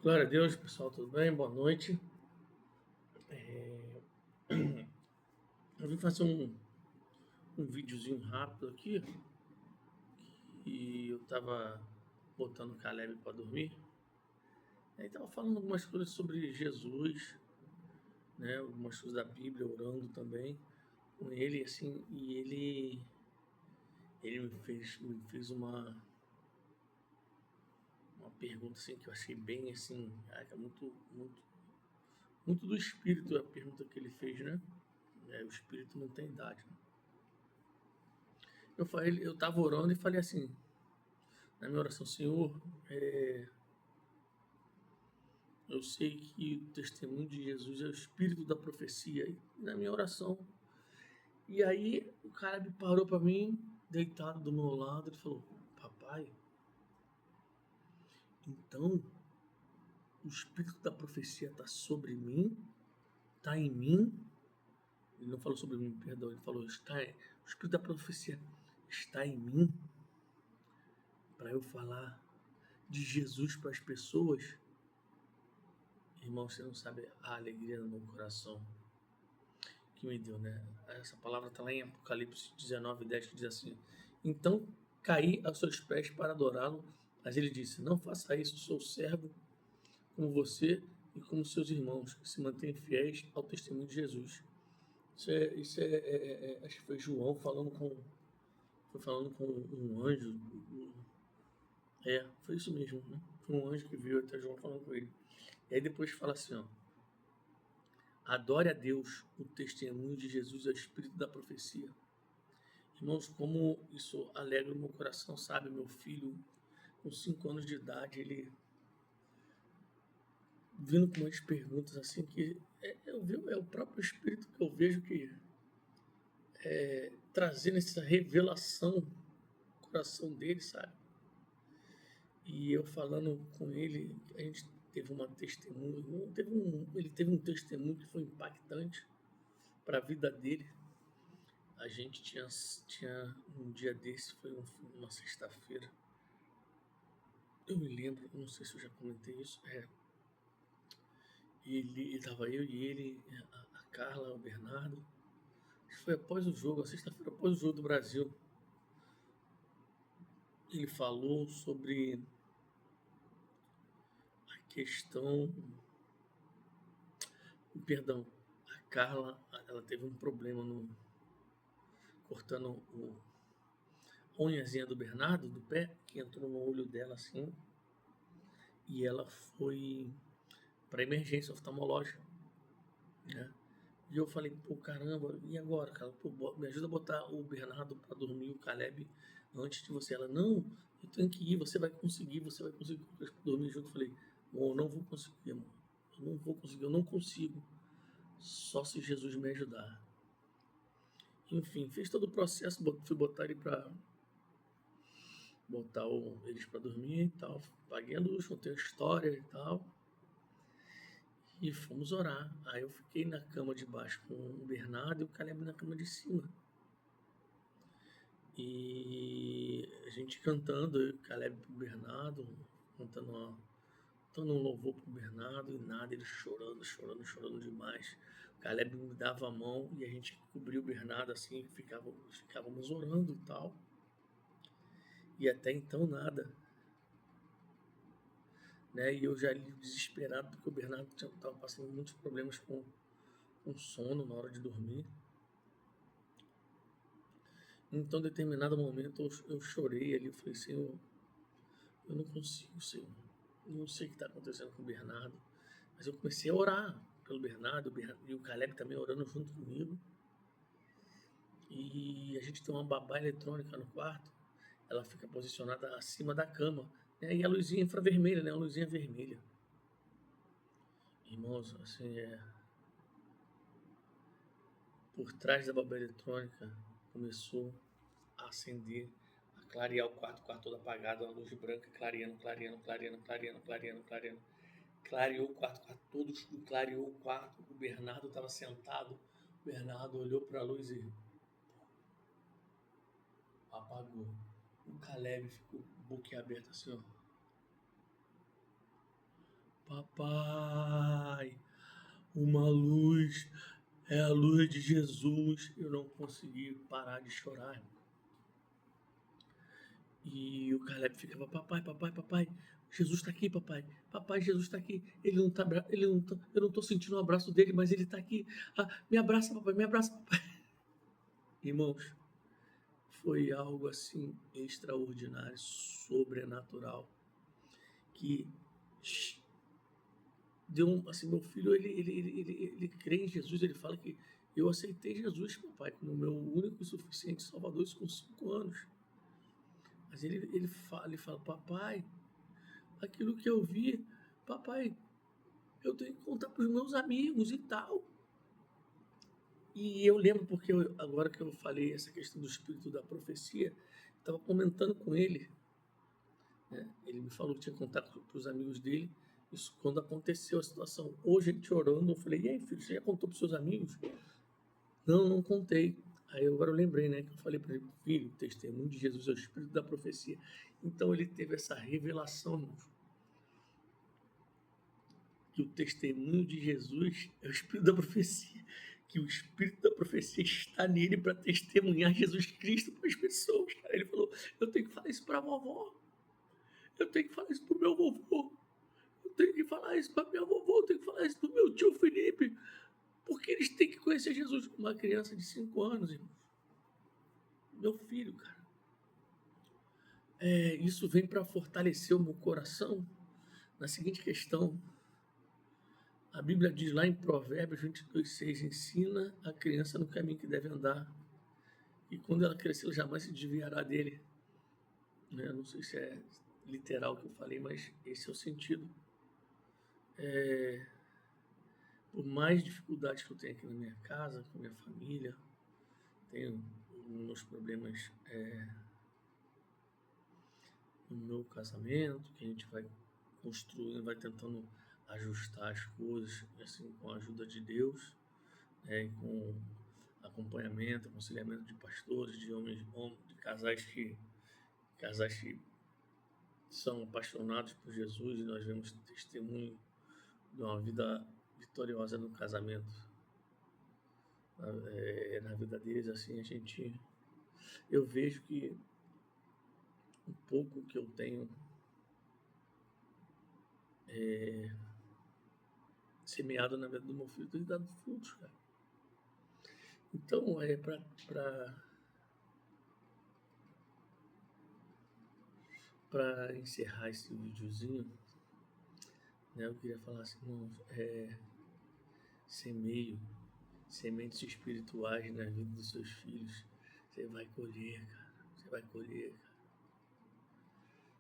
Glória a Deus, pessoal, tudo bem? Boa noite. Eu vim fazer um videozinho rápido aqui e eu tava botando o Caleb para dormir. Aí tava falando algumas coisas sobre Jesus, né? Algumas coisas da Bíblia, orando também com ele, assim, e ele me fez uma pergunta assim que eu achei bem assim, muito do espírito a pergunta que ele fez, né? O espírito não tem idade, né? Eu tava orando e falei assim, na minha oração, Senhor, eu sei que o testemunho de Jesus é o espírito da profecia. E na minha oração. E aí o cara me parou para mim, deitado do meu lado, ele falou: Papai, então o espírito da profecia está sobre mim, está em mim. Ele não falou sobre mim, perdão, ele falou: o espírito da profecia está em mim para eu falar de Jesus para as pessoas. Irmão, você não sabe a alegria no meu coração que me deu, né? Essa palavra está lá em Apocalipse 19:10, que diz assim: Então caí aos seus pés para adorá-lo, mas ele disse: Não faça isso, sou servo como você e como seus irmãos, que se mantêm fiéis ao testemunho de Jesus. Acho que foi João foi falando com um anjo. Foi isso mesmo, né? Foi um anjo que viu até João falando com ele. E aí depois fala assim, ó: Adore a Deus, o testemunho de Jesus é o espírito da profecia. Irmãos, como isso alegra o meu coração, sabe? Meu filho, com 5 anos de idade, ele vindo com umas perguntas assim que é o próprio Espírito que eu vejo que trazendo essa revelação no coração dele, sabe? E eu falando com ele, a gente teve uma testemunha, ele teve um testemunho que foi impactante para a vida dele. A gente tinha um dia desse, foi uma sexta-feira. Eu me lembro, não sei se eu já comentei isso. Ele estava eu e ele, a Carla, o Bernardo. Acho que foi após o jogo, a sexta-feira após o jogo do Brasil. Ele falou sobre a questão. Perdão, a Carla, ela teve um problema no cortando a unhazinha do Bernardo, do pé, que entrou no olho dela assim. E ela foi para emergência oftalmológica, né? E eu falei, pô, caramba, e agora, cara? Pô, me ajuda a botar o Bernardo para dormir, o Caleb, antes de você. Ela, não, eu tenho que ir, você vai conseguir dormir junto. Eu falei, bom, eu não vou conseguir, amor. Eu não vou conseguir, eu não consigo. Só se Jesus me ajudar. Enfim, fiz todo o processo, fui botar ele para eles para dormir e tal. Paguei a luz, contei a história e tal. E fomos orar. Aí eu fiquei na cama de baixo com o Bernardo e o Caleb na cama de cima. E a gente cantando, eu e o Caleb pro Bernardo, cantando um louvor pro Bernardo, e nada, ele chorando, chorando, chorando demais. O Caleb me dava a mão e a gente cobria o Bernardo assim, ficávamos orando e tal. E até então nada, né? E eu já ali desesperado, porque o Bernardo estava passando muitos problemas com sono na hora de dormir. Então, em determinado momento, eu chorei ali, eu falei, Senhor, eu não consigo, Senhor. Eu não sei o que está acontecendo com o Bernardo. Mas eu comecei a orar pelo Bernardo, e o Caleb também orando junto comigo. E a gente tem uma babá eletrônica no quarto, ela fica posicionada acima da cama, né? E a luzinha infravermelha, né? A luzinha vermelha. Irmãos, assim, por trás da babá eletrônica começou a acender, a clarear o quarto todo apagado, a luz branca clareando, clareando, clareando, clareando, clareando, clareando. Clareou o quarto todo escuro, clareou o quarto. O Bernardo estava sentado. O Bernardo olhou para a luz e apagou. O Caleb ficou boquiaberto assim, ó. papai, uma luz, é a luz de Jesus. Eu não consegui parar de chorar. E o Caleb ficava, papai, papai, papai, Jesus está aqui, papai. Papai, Jesus está aqui. Eu não estou sentindo o abraço dele, mas ele está aqui. Ah, me abraça, papai, me abraça, papai. Irmãos, foi algo assim extraordinário, sobrenatural, que deu assim, meu filho, ele crê em Jesus, ele fala que eu aceitei Jesus, papai, como meu único e suficiente Salvador, isso com 5 anos. Mas ele fala, papai, aquilo que eu vi, papai, eu tenho que contar para os meus amigos e tal. E eu lembro porque agora que eu falei essa questão do espírito da profecia, estava comentando com ele, né? Ele me falou que tinha contato para os amigos dele, isso quando aconteceu a situação. Hoje, a gente orando, eu falei, e aí, filho, você já contou para os seus amigos? Não, não contei. Aí agora eu lembrei, né, que eu falei para ele, filho, o testemunho de Jesus é o espírito da profecia. Então ele teve essa revelação, irmãos, que o testemunho de Jesus é o espírito da profecia, que o espírito da profecia está nele para testemunhar Jesus Cristo para as pessoas. Cara, ele falou, eu tenho que falar isso para a vovó, eu tenho que falar isso para o meu vovô, eu tenho que falar isso para minha vovó, eu tenho que falar isso para o meu tio Felipe, porque eles têm que conhecer Jesus. Uma criança de 5 anos, irmão. Meu filho, cara. Isso vem para fortalecer o meu coração na seguinte questão. A Bíblia diz lá em Provérbios 22:6, ensina a criança no caminho que deve andar, e quando ela crescer, ela jamais se desviará dele. Né? Não sei se é literal o que eu falei, mas esse é o sentido. Por mais dificuldades que eu tenho aqui na minha casa, com a minha família, tenho meus problemas no meu casamento, que a gente vai construindo, vai tentando ajustar as coisas, assim, com a ajuda de Deus, com acompanhamento, aconselhamento de pastores, de homens, de casais que são apaixonados por Jesus, e nós vemos testemunho de uma vida vitoriosa no casamento, na vida deles. Assim, eu vejo que um pouco que eu tenho semeado na vida do meu filho tem dado frutos, cara. Então, para encerrar esse videozinho, né, eu queria falar assim, irmãos, sementes espirituais na vida dos seus filhos, você vai colher, cara. Você vai colher, cara.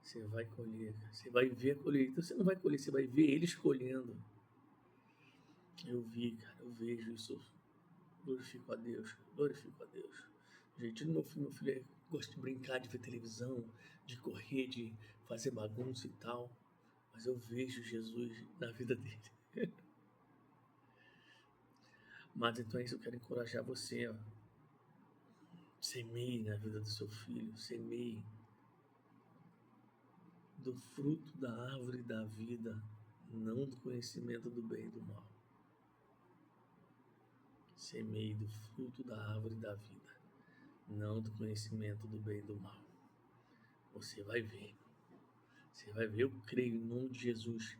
Você vai colher, cara. Você vai ver a colheita. Então, você não vai colher, você vai ver eles colhendo. Eu vi, cara, eu vejo isso. Glorifico a Deus, glorifico a Deus. Gente, meu filho gosta de brincar, de ver televisão, de correr, de fazer bagunça e tal. Mas eu vejo Jesus na vida dele. Mas então é isso, eu quero encorajar você, ó. Semeie na vida do seu filho, semeie do fruto da árvore da vida, não do conhecimento do bem e do mal. Semeie do fruto da árvore da vida, não do conhecimento do bem e do mal. Você vai ver. Você vai ver, eu creio em nome de Jesus.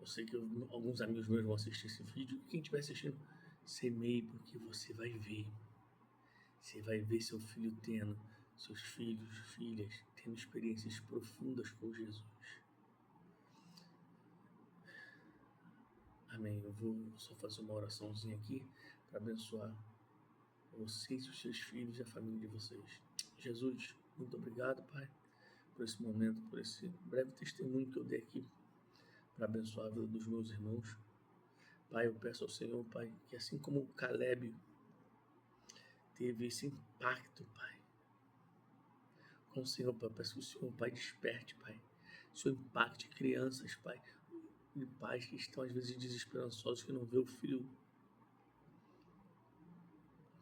Eu sei que alguns amigos meus vão assistir esse vídeo. Quem estiver assistindo, semeie, porque você vai ver. Você vai ver seu filho tendo, seus filhos, filhas, tendo experiências profundas com Jesus. Amém. Eu vou só fazer uma oraçãozinha aqui para abençoar vocês, os seus filhos e a família de vocês. Jesus, muito obrigado, Pai, por esse momento, por esse breve testemunho que eu dei aqui para abençoar a vida dos meus irmãos. Pai, eu peço ao Senhor, Pai, que assim como o Caleb teve esse impacto, Pai, com o Senhor, Pai, eu peço que o Senhor, Pai, desperte, Pai, o Senhor impacte crianças, Pai, e pais que estão às vezes desesperançosos, que não vê o filho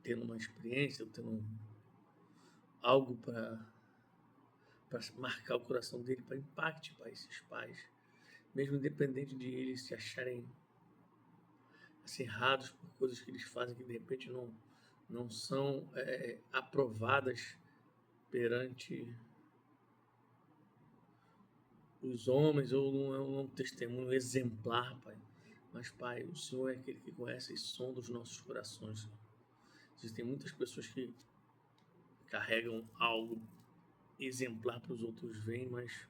tendo uma experiência, tendo algo para marcar o coração dele, para impacte, Pai, esses pais. mesmo independente de eles se acharem acirrados por coisas que eles fazem que de repente não são aprovadas perante os homens, ou não é um testemunho exemplar, Pai. Mas, Pai, o Senhor é aquele que conhece e sonda os nossos corações, Senhor. Existem muitas pessoas que carregam algo exemplar para os outros verem, mas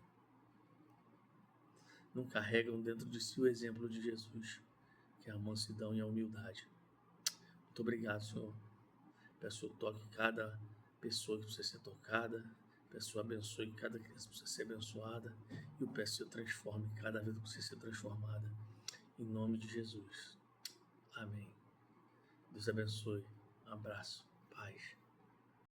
não carregam dentro de si o exemplo de Jesus, que é a mansidão e a humildade. Muito obrigado, Senhor. Peço que eu toque cada pessoa que precisa ser tocada, peço que eu abençoe cada criança que precisa ser abençoada, e eu peço que eu transforme cada vida que precisa ser transformada. Em nome de Jesus. Amém. Deus abençoe. Um abraço. Paz.